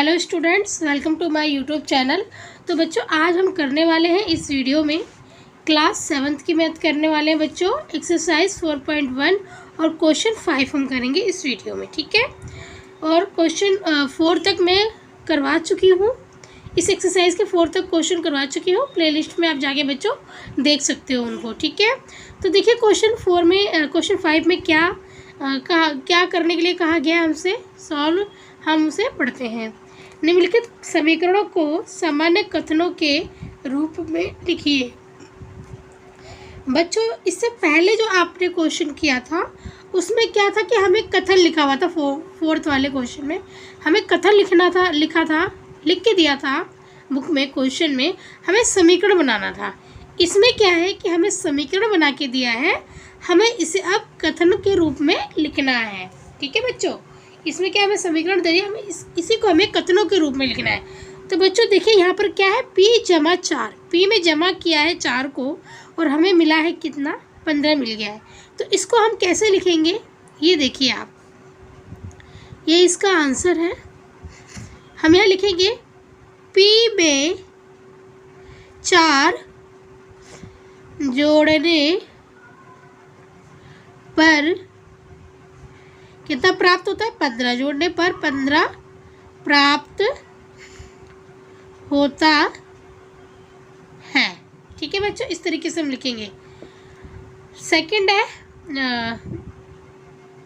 Hello students, welcome to my YouTube channel. तो बच्चों, आज हम करने वाले हैं इस वीडियो में क्लास 7th की मैथ करने वाले हैं बच्चों। एक्सरसाइज 4.1 और क्वेश्चन 5 हम करेंगे इस वीडियो में, ठीक है। और क्वेश्चन 4 तक मैं करवा चुकी हूँ, इस एक्सरसाइज के 4 तक क्वेश्चन करवा चुकी हूँ। प्लेलिस्ट में आप जाके बच्चों देख सकते हो उनको, ठीक है। तो देखिए क्वेश्चन 5 में क्या करने के लिए कहा गया है हमसे, सॉल्व हम उसे पढ़ते हैं। निम्नलिखित समीकरणों को सामान्य कथनों के रूप में लिखिए। बच्चों, इससे पहले जो आपने क्वेश्चन किया था उसमें क्या था कि हमें कथन लिखा हुआ था। फोर्थ वाले क्वेश्चन में हमें कथन लिख के दिया था बुक में। क्वेश्चन में हमें समीकरण बनाना था। इसमें क्या है कि हमें समीकरण बना के दिया है, हमें इसे अब कथन के रूप में लिखना है, ठीक है बच्चों। इसमें क्या हमें समीकरण दे दिया, हमें इसी को हमें कथनों के रूप में लिखना है। तो बच्चों देखिए यहाँ पर क्या है, p जमा 4, p में जमा किया है 4 को और हमें मिला है कितना, 15 मिल गया है। तो इसको हम कैसे लिखेंगे ये देखिए आप, ये इसका आंसर है। हम यहाँ लिखेंगे p में 4 जोड़ने पर कितना प्राप्त होता है, 15। जोड़ने पर 15 प्राप्त होता है, ठीक है बच्चों। इस तरीके से हम लिखेंगे। सेकंड है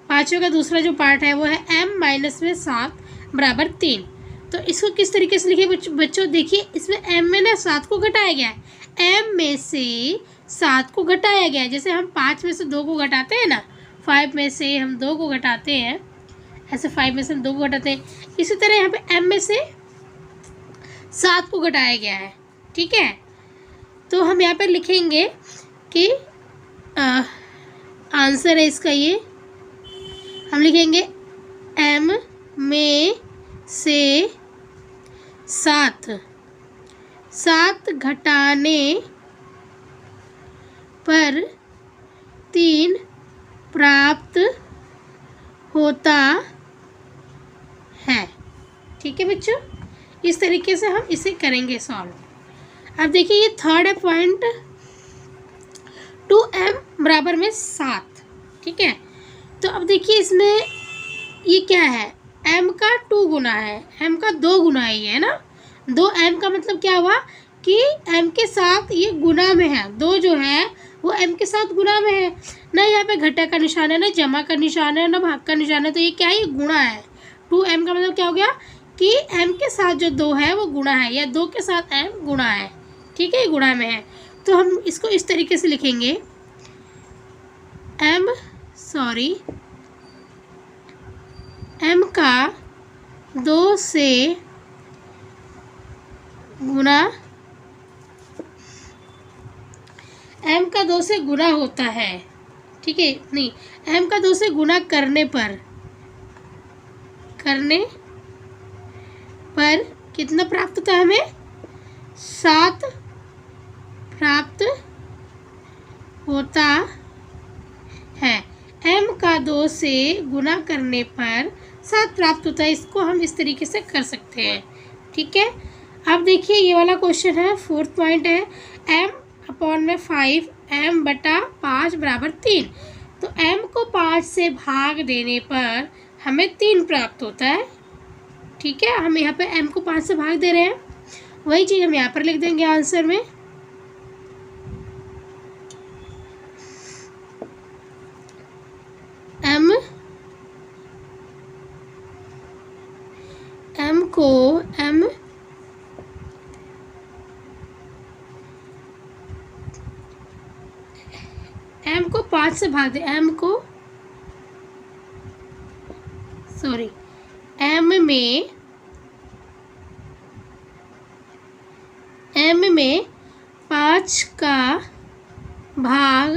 5वें का दूसरा जो पार्ट है वो है m माइनस में 7 बराबर 3। तो इसको किस तरीके से लिखे बच्चों, देखिए इसमें m में ना 7 को घटाया गया है, m में से 7 को घटाया गया है। जैसे हम 5 में से 2 को घटाते हैं ना, 5 में से हम 2 को घटाते हैं, ऐसे 5 में से हम 2 को घटाते हैं, इसी तरह यहाँ पे m में से 7 को घटाया गया है, ठीक है। तो हम यहाँ पे लिखेंगे कि आंसर है इसका ये, हम लिखेंगे m में से 7 घटाने पर 3 प्राप्त होता है, ठीक है बच्चों। इस तरीके से हम इसे करेंगे सॉल्व। अब देखिए ये थर्ड है पॉइंट, 2m बराबर में 7, ठीक है। तो अब देखिए इसमें ये क्या है, m का 2 गुना है, m का 2 गुना है ये, है ना। 2m का मतलब क्या हुआ कि m के साथ ये गुना में है, 2 जो है वो m के साथ गुना में है ना। यहाँ पे घटा का निशान है, ना जमा का निशान है, ना भाग का निशान है। तो ये क्या है, ये गुणा है। 2m का मतलब क्या हो गया कि m के साथ जो 2 है वो गुणा है, या 2 के साथ m गुणा है, ठीक है, ये गुणा में है। तो हम इसको इस तरीके से लिखेंगे, m का 2 से गुणा, m का 2 से गुणा होता है, ठीक है। नहीं, m का 2 से गुणा करने पर कितना प्राप्त होता है, हमें 7 प्राप्त होता है। m का 2 से गुणा करने पर 7 प्राप्त होता है। इसको हम इस तरीके से कर सकते हैं, ठीक है। अब देखिए ये वाला क्वेश्चन है, 4th पॉइंट है, m अपॉन में 5 m बटा 5 बराबर 3। तो m को 5 से भाग देने पर हमें 3 प्राप्त होता है, ठीक है। हम यहाँ पे m को 5 से भाग दे रहे हैं, वही चीज़ हम यहाँ पर लिख देंगे आंसर में। m को 5 से भाग दे, m में 5 का भाग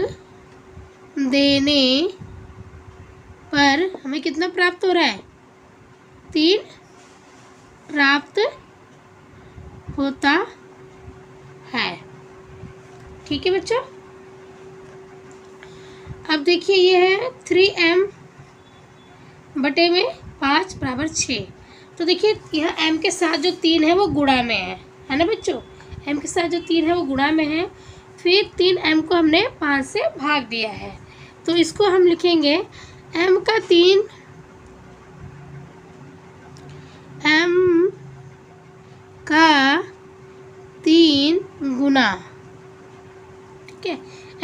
देने पर हमें कितना प्राप्त हो रहा है, 3 प्राप्त होता है, ठीक है बच्चों। अब देखिए ये है 3m बटे में 5 बराबर 6। तो देखिए यहाँ m के साथ जो 3 है वो गुणा में है ना बच्चों। m के साथ जो 3 है वो गुणा में है। फिर 3m को हमने 5 से भाग दिया है, तो इसको हम लिखेंगे m का 3 गुना, ठीक है,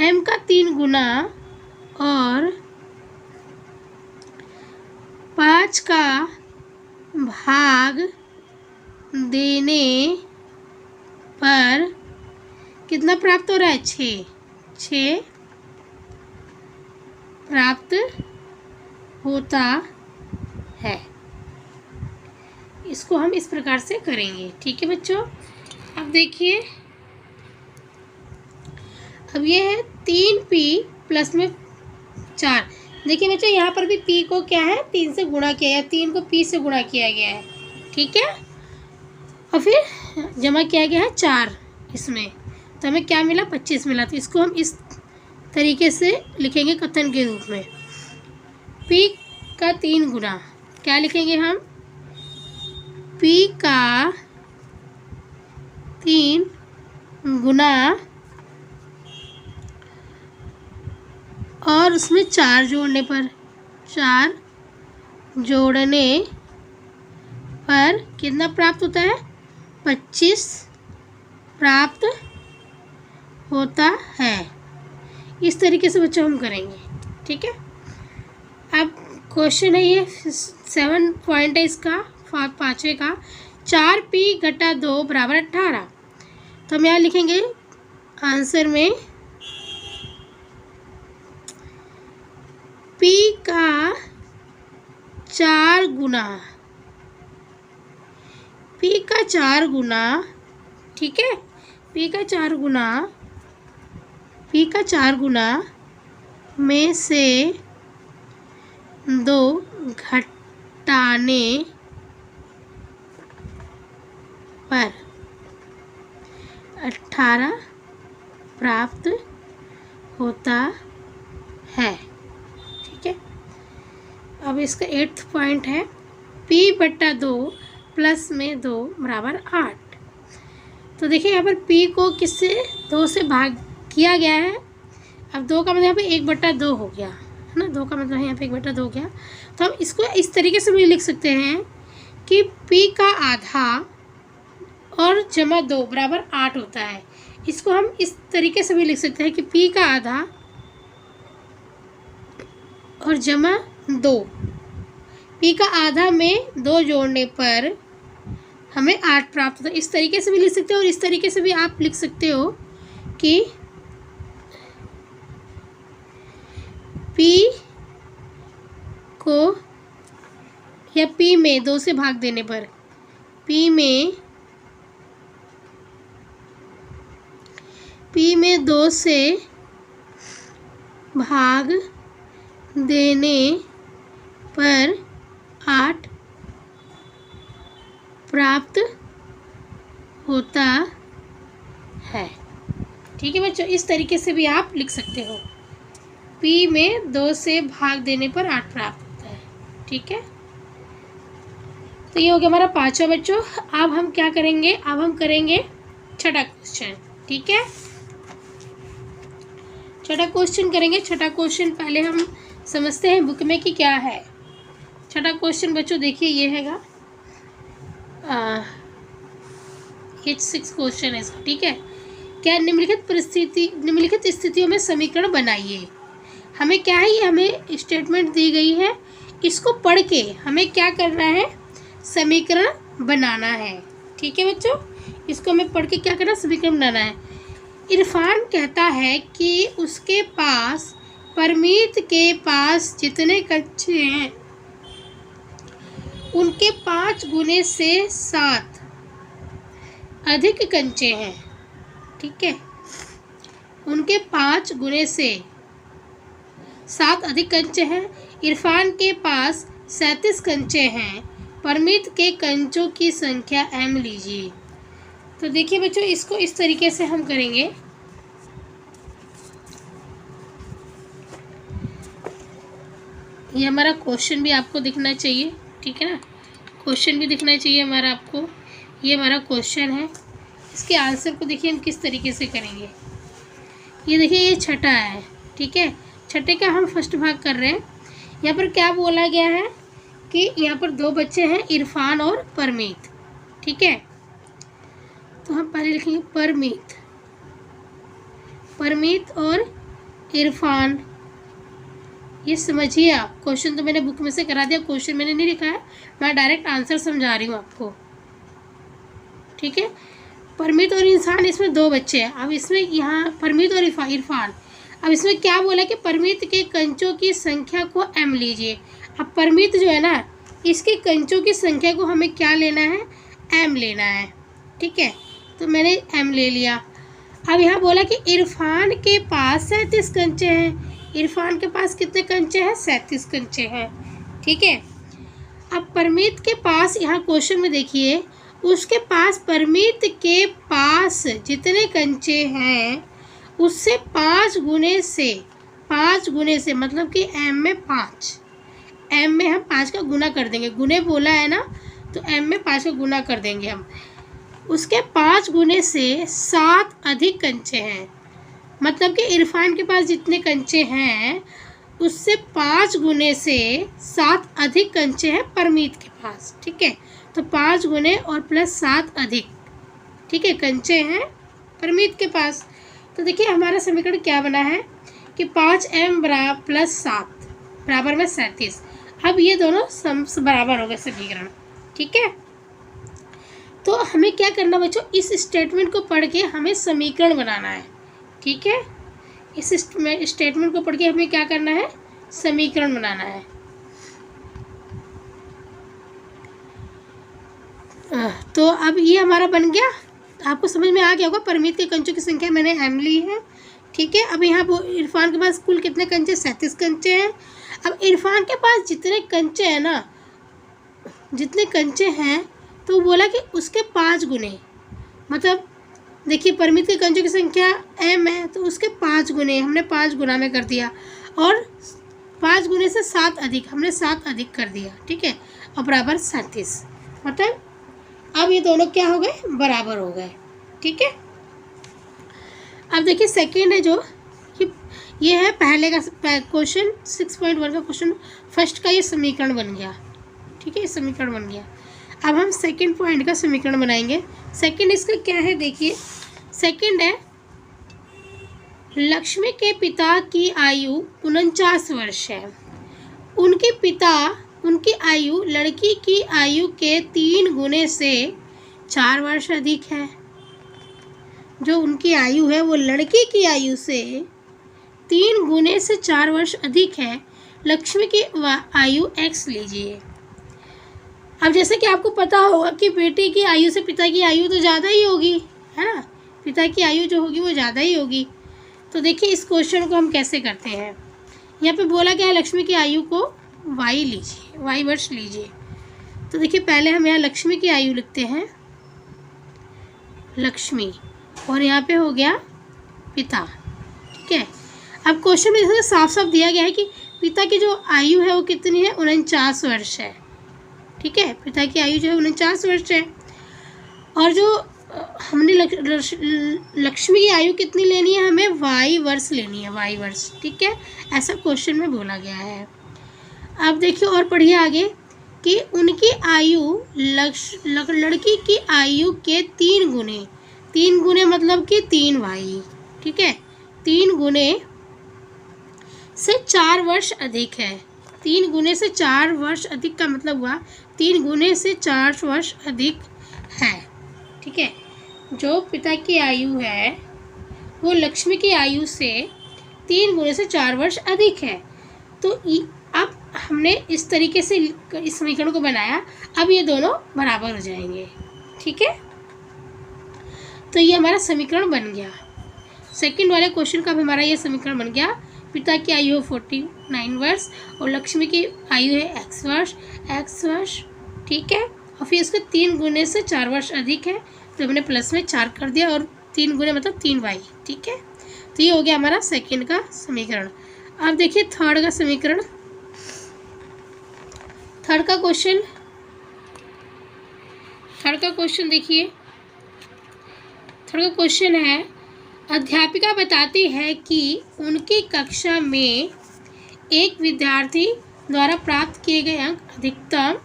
m का 3 गुना और 5 का भाग देने पर कितना प्राप्त हो रहा है? 6 प्राप्त होता है। इसको हम इस प्रकार से करेंगे, ठीक है बच्चों। अब देखिए, अब ये है 3p प्लस में 4। देखिए बच्चों यहाँ पर भी p को क्या है 3 से गुणा किया गया, 3 को p से गुणा किया गया है, ठीक है, और फिर जमा किया गया है 4 इसमें, तो हमें क्या मिला? 25 मिला। तो इसको हम इस तरीके से लिखेंगे कथन के रूप में, p का 3 गुना, क्या लिखेंगे हम? p का 3 गुना और उसमें 4 जोड़ने पर, 4 जोड़ने पर कितना प्राप्त होता है? 25 प्राप्त होता है। इस तरीके से बच्चों हम करेंगे, ठीक है। अब क्वेश्चन है ये 7 पॉइंट है इसका, 5वें का, 4p घटा 2 बराबर 18। तो हम यहाँ लिखेंगे आंसर में p का 4 गुना, p का 4 गुना, ठीक है, p का 4 गुना में से 2 घटाने पर 18 प्राप्त होता है, ठीक है। अब इसका 8th पॉइंट है p बटा 2 प्लस में 2 बराबर 8। तो देखिए यहाँ पर p को किससे 2 से भाग किया गया है। अब 2 का मतलब यहाँ पे 1/2 हो गया है ना, 2 का मतलब यहाँ पे 1/2 हो गया। तो हम इसको इस तरीके से भी लिख सकते हैं कि p का आधा और जमा 2 बराबर 8 होता है। इसको हम इस तरीके से भी लिख सकते हैं कि p का आधा और जमा 2, p का आधा में 2 जोड़ने पर हमें 8 प्राप्त होता है। इस तरीके से भी लिख सकते हो और इस तरीके से भी आप लिख सकते हो कि p को या p में 2 से भाग देने पर, p में 2 से भाग देने पर 8 प्राप्त होता है, ठीक है बच्चों। इस तरीके से भी आप लिख सकते हो, p में 2 से भाग देने पर 8 प्राप्त होता है, ठीक है। तो ये हो गया हमारा 5वां बच्चों। अब हम क्या करेंगे? अब हम करेंगे 6ठा क्वेश्चन, ठीक है। 6ठा क्वेश्चन करेंगे। 6ठा क्वेश्चन पहले हम समझते हैं बुक में कि क्या है। 6ठा क्वेश्चन बच्चों देखिए ये हैगा, ये 6 क्वेश्चन है इसका, ठीक है। क्या निम्नलिखित स्थितियों में समीकरण बनाइए। हमें क्या है, ये हमें स्टेटमेंट दी गई है, इसको पढ़ के हमें क्या करना है? समीकरण बनाना है, ठीक है बच्चों। इसको हमें पढ़ के क्या करना? समीकरण बनाना है। इरफान कहता है कि उसके पास परमीत के पास जितने कच्चे हैं उनके 5 गुने से 7 अधिक कंचे हैं, ठीक है। उनके 5 गुने से 7 अधिक कंचे हैं। इरफान के पास 37 कंचे हैं। परमीत के कंचों की संख्या m लीजिए। तो देखिए बच्चों, इसको इस तरीके से हम करेंगे। ये हमारा क्वेश्चन भी आपको दिखना चाहिए, ठीक है ना। क्वेश्चन भी दिखना चाहिए हमारा आपको। ये हमारा क्वेश्चन है, इसके आंसर को देखिए हम किस तरीके से करेंगे। ये देखिए ये छठा है, ठीक है, छठे का हम फर्स्ट भाग कर रहे हैं। यहाँ पर क्या बोला गया है कि यहाँ पर दो बच्चे हैं, इरफान और परमीत, ठीक है। तो हम पहले लिखेंगे परमीत और इरफान। ये समझिए आप, क्वेश्चन तो मैंने बुक में से करा दिया, क्वेश्चन मैंने नहीं लिखा है, मैं डायरेक्ट आंसर समझा रही हूँ आपको, ठीक है। परमीत और इंसान, इसमें दो बच्चे हैं। अब इसमें यहाँ परमीत और इरफान, अब इसमें क्या बोला कि परमीत के कंचों की संख्या को m लीजिए। अब परमीत जो है ना, इसके कंचों की संख्या को हमें क्या लेना है, m लेना है, ठीक है। तो मैंने m ले लिया। अब यहाँ बोला कि इरफान के पास 37 कंचे हैं। इरफान के पास कितने कंचे हैं, 37 कंचे हैं, ठीक है। अब परमीत के पास, यहाँ क्वेश्चन में देखिए, उसके पास परमीत के पास जितने कंचे हैं उससे 5 गुने से मतलब कि m में 5, m में हम 5 का गुना कर देंगे, गुने बोला है ना, तो m में 5 का गुना कर देंगे हम। उसके 5 गुने से 7 अधिक कंचे हैं, मतलब कि इरफान के पास जितने कंचे हैं उससे 5 गुने से 7 अधिक कंचे हैं परमीत के पास, ठीक है। तो 5 गुने और प्लस 7 अधिक, ठीक है, कंचे हैं परमीत के पास। तो देखिए हमारा समीकरण क्या बना है कि 5m प्लस 7 बराबर में 37। अब ये दोनों बराबर हो गए समीकरण, ठीक है। तो हमें क्या करना बच्चों, इस स्टेटमेंट को पढ़ के हमें समीकरण बनाना है, ठीक है। इस स्टेटमेंट को पढ़ के हमें क्या करना है, समीकरण बनाना है। तो अब ये हमारा बन गया, आपको समझ में आ गया होगा। परमीत के कंचों की संख्या मैंने m ली है, ठीक है। अब यहाँ इरफान के पास कुल कितने कंचे, 37 कंचे हैं। अब इरफान के पास जितने कंचे हैं ना, जितने कंचे हैं, तो बोला कि उसके 5 गुने, मतलब देखिए परमीत के कंचों की संख्या m है, तो उसके 5 गुने हमने 5 गुना में कर दिया, और 5 गुने से 7 अधिक हमने 7 अधिक कर दिया, ठीक है, और बराबर 37। मतलब अब ये दोनों क्या हो गए, बराबर हो गए, ठीक है। अब देखिए सेकेंड है जो ये है पहले का क्वेश्चन 6.1 का क्वेश्चन, फर्स्ट का ये समीकरण बन गया, ठीक है, ये समीकरण बन गया। अब हम सेकेंड पॉइंट का समीकरण बनाएंगे। सेकेंड इसका क्या है, देखिए सेकेंड है, लक्ष्मी के पिता की आयु 49 वर्ष है। उनकी आयु लड़की की आयु के 3 गुने से 4 वर्ष अधिक है। जो उनकी आयु है वो लड़की की आयु से 3 गुने से 4 वर्ष अधिक है। लक्ष्मी की आयु x लीजिए। अब जैसे कि आपको पता होगा कि बेटी की आयु से पिता की आयु तो ज़्यादा ही होगी, है ना, पिता की आयु जो होगी वो ज़्यादा ही होगी। तो देखिए इस क्वेश्चन को हम कैसे करते हैं। यहाँ पे बोला गया है लक्ष्मी की आयु को y लीजिए, y वर्ष लीजिए। तो देखिए पहले हम यहाँ लक्ष्मी की आयु लिखते हैं, लक्ष्मी, और यहाँ पे हो गया पिता, ठीक है। अब क्वेश्चन में इसमें साफ साफ दिया गया है कि पिता की जो आयु है वो कितनी है, 49 वर्ष है, ठीक है। पिता की आयु जो है 49 वर्ष है, और जो हमने लक्ष्मी की आयु कितनी लेनी है, हमें y वर्ष लेनी है, y वर्ष, ठीक है। ऐसा क्वेश्चन में बोला गया है। अब देखिए और पढ़िए आगे कि उनकी आयु लड़की की आयु के 3 गुने मतलब कि 3y, ठीक है, 3 गुने से 4 वर्ष अधिक है। 3 गुने से 4 वर्ष अधिक का मतलब हुआ 3 गुने से 4 वर्ष अधिक है, ठीक है। जो पिता की आयु है वो लक्ष्मी की आयु से 3 गुने से 4 वर्ष अधिक है। तो अब हमने इस तरीके से इस समीकरण को बनाया। अब ये दोनों बराबर हो जाएंगे, ठीक है। तो ये हमारा समीकरण बन गया। सेकंड वाले क्वेश्चन का भी हमारा ये समीकरण बन गया। पिता की आयु है 49 वर्ष और लक्ष्मी की आयु है x वर्ष, ठीक है। और फिर इसके 3 गुने से 4 वर्ष अधिक है, तो हमने प्लस में 4 कर दिया, और 3 गुने मतलब 3y, ठीक है। तो ये हो गया हमारा सेकंड का समीकरण। अब देखिए थर्ड का समीकरण। थर्ड का क्वेश्चन थर्ड का क्वेश्चन देखिए। थर्ड का क्वेश्चन है, अध्यापिका बताती है कि उनकी कक्षा में एक विद्यार्थी द्वारा प्राप्त किए गए अंक अधिकतम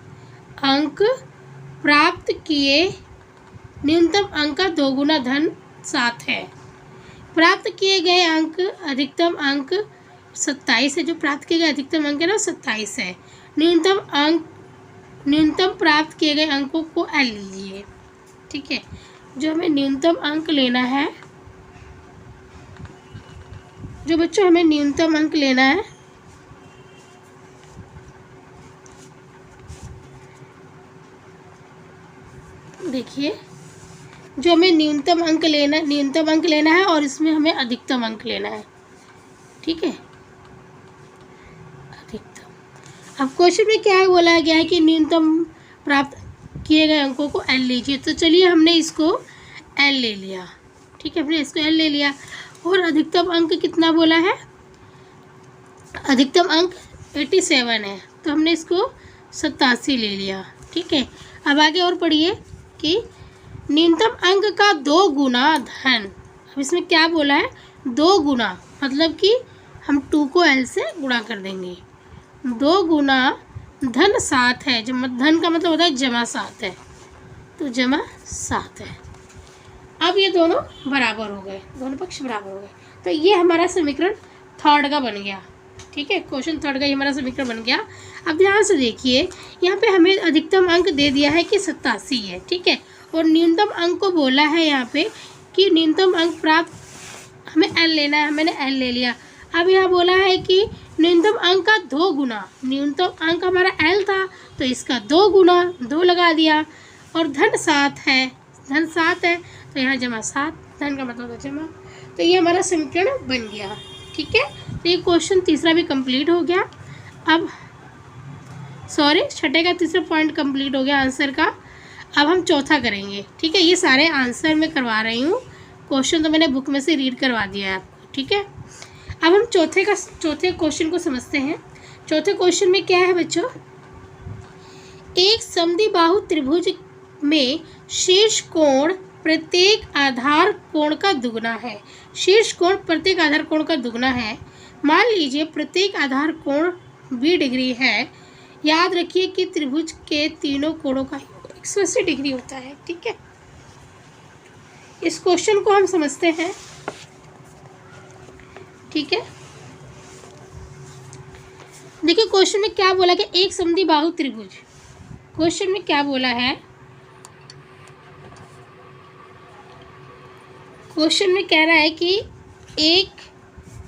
अंक प्राप्त किए न्यूनतम अंक का 2 गुना धन 7 है। प्राप्त किए गए अंक अधिकतम अंक 27 है। जो प्राप्त किए गए अधिकतम अंक है ना 27 है। न्यूनतम प्राप्त किए गए अंकों को एल लीजिए। ठीक है, जो हमें न्यूनतम अंक लेना है, जो बच्चों हमें न्यूनतम अंक लेना है, देखिए जो हमें न्यूनतम अंक लेना है और इसमें हमें अधिकतम अंक लेना है। ठीक है, अधिकतम। अब क्वेश्चन में क्या बोला गया है कि न्यूनतम प्राप्त किए गए अंकों को एल लीजिए। तो चलिए हमने इसको एल ले लिया। ठीक है, हमने इसको एल ले लिया। और अधिकतम अंक कितना बोला है? अधिकतम अंक 87 है, तो हमने इसको 87 ले लिया। ठीक है, अब आगे और पढ़िए कि न्यूनतम अंक का 2 गुना धन। अब इसमें क्या बोला है? 2 गुना, मतलब कि हम 2 को एल से गुणा कर देंगे। 2 गुना धन 7 है। जो धन का मतलब होता है जमा 7 है, तो जमा 7 है। अब ये दोनों बराबर हो गए, दोनों पक्ष बराबर हो गए। तो ये हमारा समीकरण थर्ड का बन गया। ठीक है, क्वेश्चन थर्ड का ये हमारा समीकरण बन गया। अब ध्यान से देखिए, यहाँ पे हमें अधिकतम अंक दे दिया है कि 87 है। ठीक है, और न्यूनतम अंक को बोला है यहाँ पे कि न्यूनतम अंक प्राप्त हमें एल लेना है। मैंने एल ले लिया। अब यहाँ बोला है कि न्यूनतम अंक का 2 गुना, न्यूनतम अंक हमारा एल था तो इसका 2 गुना 2 लगा दिया। और धन 7 है, धन 7 है तो यहाँ जमा 7, धन का मतलब होता है जमा। तो ये हमारा समीकरण बन गया। ठीक है, तो ये क्वेश्चन तीसरा भी कंप्लीट हो गया। अब छठे का तीसरा पॉइंट कंप्लीट हो गया आंसर का। अब हम चौथा करेंगे। ठीक है, ये सारे आंसर मैं करवा रही हूँ, क्वेश्चन तो मैंने बुक में से रीड करवा दिया है आपको। ठीक है, अब हम चौथे क्वेश्चन को समझते हैं। चौथे क्वेश्चन में क्या है बच्चों? एक समद्विबाहु त्रिभुज में शीर्ष कोण प्रत्येक आधार कोण का दुगना है। शीर्ष कोण प्रत्येक आधार कोण का दुगना है। मान लीजिए प्रत्येक आधार कोण 20 डिग्री है। याद रखिए कि त्रिभुज के तीनों कोणों का 180 डिग्री होता है। ठीक है, इस क्वेश्चन को हम समझते हैं। ठीक है, देखिए क्वेश्चन में क्या बोला कि एक समद्विबाहु त्रिभुज। क्वेश्चन में क्या बोला है? क्वेश्चन में कह रहा है कि एक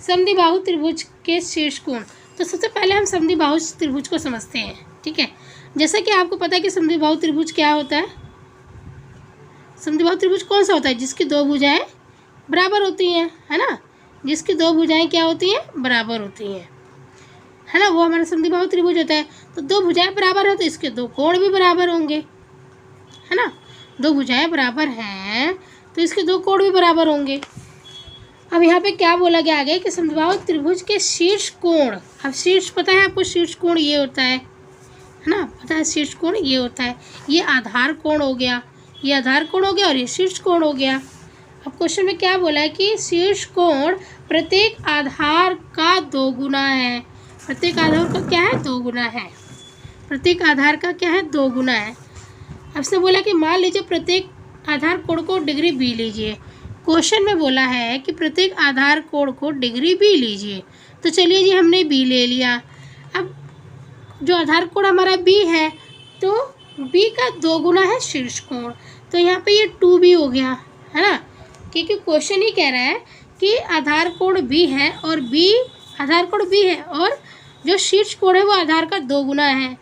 समद्विबाहु त्रिभुज के शीर्ष कोण। तो सबसे पहले हम समद्विबाहु त्रिभुज को समझते हैं। ठीक है, जैसा कि आपको पता है कि समद्विबाहु त्रिभुज क्या होता है। समद्विबाहु त्रिभुज कौन सा होता है? जिसकी 2 भुजाएं बराबर होती हैं, है ना। जिसकी 2 भुजाएं क्या होती हैं? बराबर होती हैं, है ना, वो हमारा समद्विबाहु त्रिभुज होता है। तो 2 भुजाएं बराबर है तो इसके 2 कोण भी बराबर होंगे, है ना। 2 भुजाएं बराबर हैं तो इसके 2 कोण भी बराबर होंगे। अब यहाँ पे क्या बोला गया आगे कि समद्विबाहु त्रिभुज के शीर्ष कोण। अब शीर्ष पता है आपको, शीर्ष कोण ये होता है ना, पता है शीर्ष कोण ये होता है। ये आधार कोण हो गया, ये आधार कोण हो गया और ये शीर्ष कोण हो गया। अब क्वेश्चन में क्या बोला है कि शीर्ष कोण प्रत्येक आधार का 2 गुना है। प्रत्येक आधार का क्या है? 2 गुना है। प्रत्येक आधार का क्या है? 2 गुना है। अब इसने बोला कि मान लीजिए प्रत्येक आधार कोण को डिग्री बी लीजिए। क्वेश्चन में बोला है कि प्रत्येक आधार कोण को डिग्री बी लीजिए। तो चलिए जी, हमने बी ले लिया। अब जो आधार कोण हमारा बी है तो बी का 2 गुना है शीर्ष कोण, तो यहाँ पे ये 2b हो गया, है ना, क्योंकि क्वेश्चन ही कह रहा है कि आधार कोण बी है और बी आधार कोण बी है और जो शीर्ष कोण है वो आधार का 2 गुना है।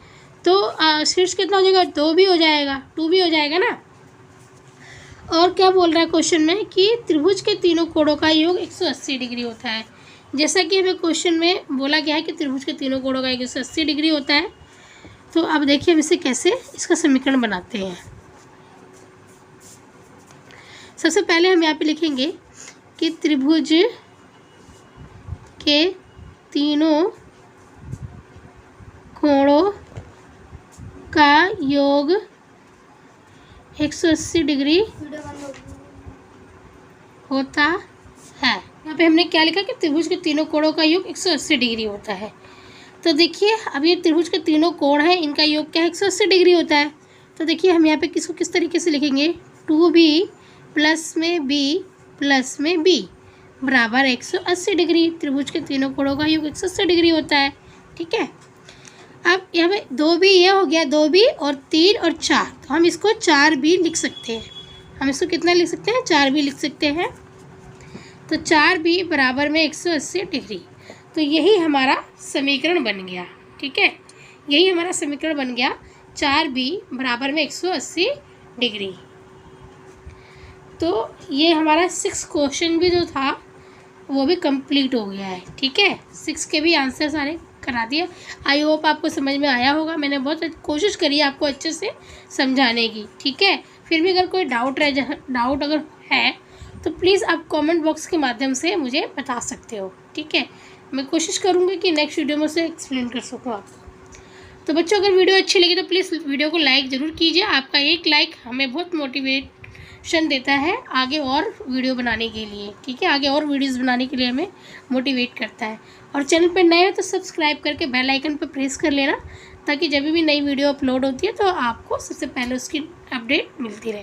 तो शीर्ष कितना हो जाएगा? 2b हो जाएगा, 2b हो जाएगा ना। और क्या बोल रहा है क्वेश्चन में कि त्रिभुज के तीनों कोणों का योग 180 डिग्री होता है। जैसा कि हमें क्वेश्चन में बोला गया है कि त्रिभुज के तीनों कोणों का योग 180 डिग्री होता है। तो अब देखिए हम इसे कैसे इसका समीकरण बनाते हैं। सबसे पहले हम यहाँ पे लिखेंगे कि त्रिभुज के तीनों कोणों का योग 180 डिग्री होता है। यहाँ पे हमने क्या लिखा कि त्रिभुज के तीनों कोणों का योग 180 डिग्री होता है। तो देखिए अब ये त्रिभुज के तीनों कोण हैं, इनका योग क्या है 180 डिग्री होता है। तो देखिए हम यहाँ पे किसको किस तरीके से लिखेंगे, 2b प्लस में b प्लस में b बराबर 180 डिग्री। त्रिभुज के तीनों कोणों का योग 180 डिग्री होता है। ठीक है, अब यहाँ पे 2b ये हो गया, 2b और 3 और 4, तो हम इसको 4b लिख सकते हैं। हम इसको कितना लिख सकते हैं, 4b लिख सकते हैं। तो 4b बराबर में 180 डिग्री। तो यही हमारा समीकरण बन गया। ठीक है, यही हमारा समीकरण बन गया, 4b बराबर में 180 डिग्री। तो ये हमारा 6 क्वेश्चन भी जो था वो भी कंप्लीट हो गया है। ठीक है, 6 के भी आंसर सारे करा दिया। आई होप आपको समझ में आया होगा। मैंने बहुत कोशिश करी है आपको अच्छे से समझाने की। ठीक है, फिर भी अगर कोई डाउट अगर है तो प्लीज़ आप कमेंट बॉक्स के माध्यम से मुझे बता सकते हो। ठीक है, मैं कोशिश करूँगी कि नेक्स्ट वीडियो में उसे एक्सप्लेन कर सकूँ आपको। तो बच्चों अगर वीडियो अच्छी लगी तो प्लीज़ वीडियो को लाइक ज़रूर कीजिए। आपका एक लाइक हमें बहुत मोटिवेशन देता है आगे और वीडियो बनाने के लिए। ठीक है, आगे और वीडियोज़ बनाने के लिए हमें मोटिवेट करता है। और चैनल पर नए हो तो सब्सक्राइब करके बेल आइकन पर प्रेस कर लेना, ताकि जब भी नई वीडियो अपलोड होती है तो आपको सबसे पहले उसकी अपडेट मिलती रहे।